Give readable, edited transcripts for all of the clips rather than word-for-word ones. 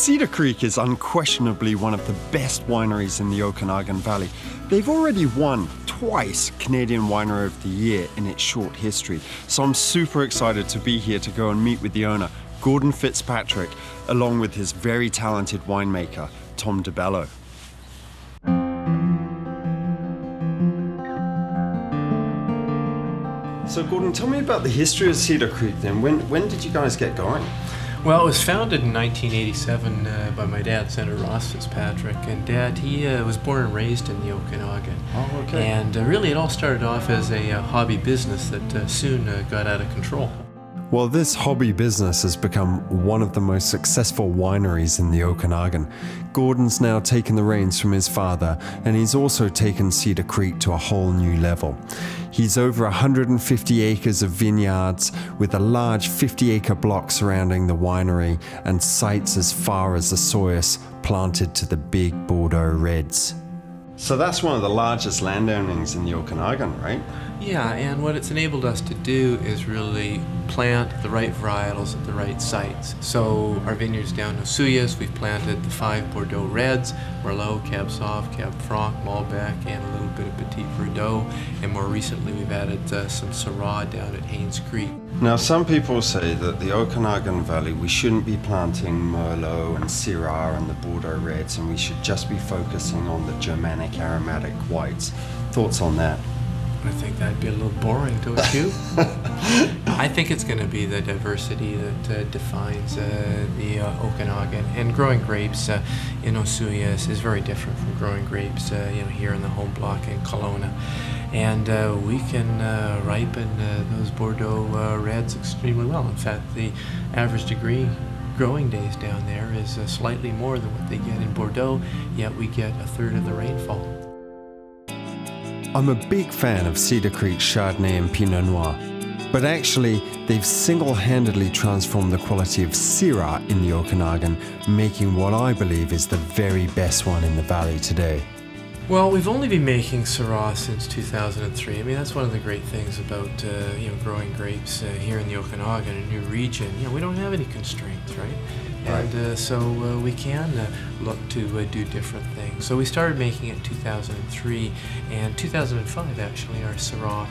Cedar Creek is unquestionably one of the best wineries in the Okanagan Valley. They've already won twice Canadian Winery of the Year in its short history, so I'm super excited to be here to go and meet with the owner, Gordon Fitzpatrick, along with his very talented winemaker, Tom DeBello. So Gordon, tell me about the history of Cedar Creek then. When did you guys get going? Well, it was founded in 1987 by my dad, Senator Ross Fitzpatrick, and Dad, he was born and raised in the Okanagan. Oh, okay. And really it all started off as a hobby business that soon got out of control. Well, this hobby business has become one of the most successful wineries in the Okanagan. Gordon's now taken the reins from his father, and he's also taken Cedar Creek to a whole new level. He's over 150 acres of vineyards with a large 50-acre block surrounding the winery and sites as far as the Soyuz planted to the big Bordeaux reds. So that's one of the largest landownings in the Okanagan, right? Yeah, and what it's enabled us to do is really plant the right varietals at the right sites. So our vineyards down in Soyuz, we've planted the 5 Bordeaux Reds, Merlot, Cab Sauv, Cab Franc, Malbec, and a little bit of Petit Verdot. And more recently we've added some Syrah down at Haynes Creek. Now some people say that the Okanagan Valley, we shouldn't be planting Merlot and Syrah and the Bordeaux Reds, and we should just be focusing on the Germanic aromatic whites. Thoughts on that? I think that'd be a little boring, don't you? I think it's going to be the diversity that defines the Okanagan. And growing grapes in Soyuz is very different from growing grapes here in the home block in Kelowna. And we can ripen those Bordeaux Reds extremely well. In fact, the average degree growing days down there is slightly more than what they get in Bordeaux, yet we get a third of the rainfall. I'm a big fan of Cedar Creek Chardonnay and Pinot Noir, but actually they've single-handedly transformed the quality of Syrah in the Okanagan, making what I believe is the very best one in the valley today. Well, we've only been making Syrah since 2003. I mean, that's one of the great things about growing grapes here in the Okanagan, a new region. We don't have any constraints, right? And so we can look to do different things. So we started making it in 2003, and 2005 actually our Syrah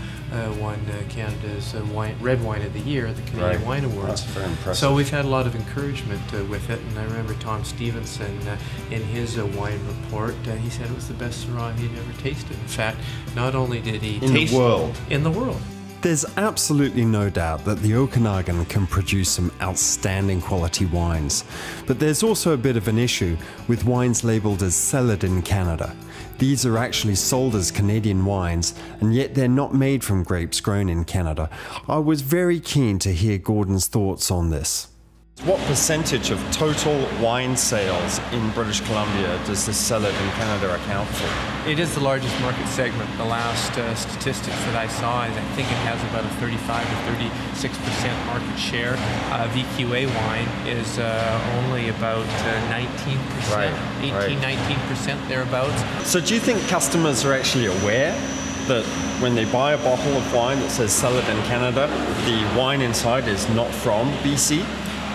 won Canada's Red Wine of the Year at the Canadian Wine Awards. That's very impressive. So we've had a lot of encouragement with it, and I remember Tom Stevenson in his wine report, he said it was the best Syrah he'd ever tasted. In fact, not only did he taste it in the world. There's absolutely no doubt that the Okanagan can produce some outstanding quality wines, but there's also a bit of an issue with wines labelled as cellared in Canada. These are actually sold as Canadian wines, and yet they're not made from grapes grown in Canada. I was very keen to hear Gordon's thoughts on this. What percentage of total wine sales in British Columbia does the cellared in Canada account for? It is the largest market segment. The last statistics that I saw, I think it has about a 35 to 36% market share. VQA wine is only about 19%, 19% thereabouts. So do you think customers are actually aware that when they buy a bottle of wine that says cellared in Canada, the wine inside is not from BC?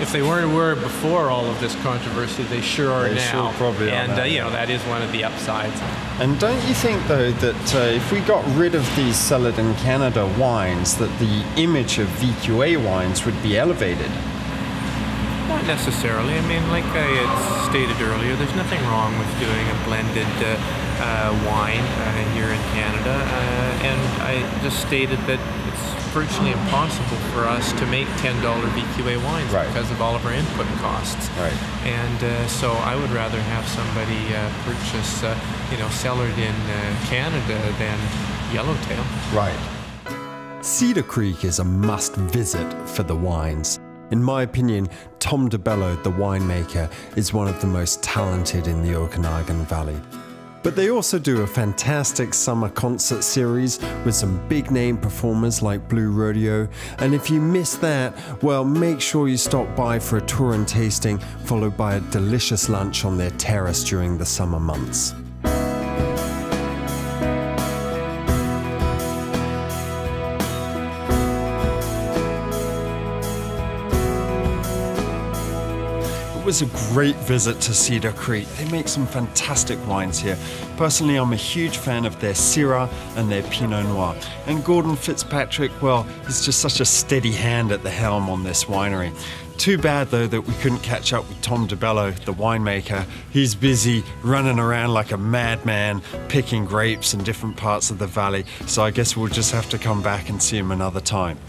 If they weren't aware before all of this controversy, they sure are now. Sure probably are now. And that is one of the upsides. And don't you think, though, that if we got rid of these cellared in Canada wines, that the image of VQA wines would be elevated? Not necessarily. I mean, like I had stated earlier, there's nothing wrong with doing a blended wine here in Canada. And I just stated that it's virtually impossible for us to make $10 VQA wines because of all of our input costs. And so I would rather have somebody purchase, cellared in Canada than Yellowtail. Cedar Creek is a must visit for the wines. In my opinion, Tom DeBello, the winemaker, is one of the most talented in the Okanagan Valley. But they also do a fantastic summer concert series with some big name performers like Blue Rodeo. And if you miss that, well, make sure you stop by for a tour and tasting, followed by a delicious lunch on their terrace during the summer months. It was a great visit to Cedar Creek. They make some fantastic wines here. Personally, I'm a huge fan of their Syrah and their Pinot Noir. And Gordon Fitzpatrick, well, he's just such a steady hand at the helm on this winery. Too bad though that we couldn't catch up with Tom DeBello, the winemaker. He's busy running around like a madman, picking grapes in different parts of the valley, so I guess we'll just have to come back and see him another time.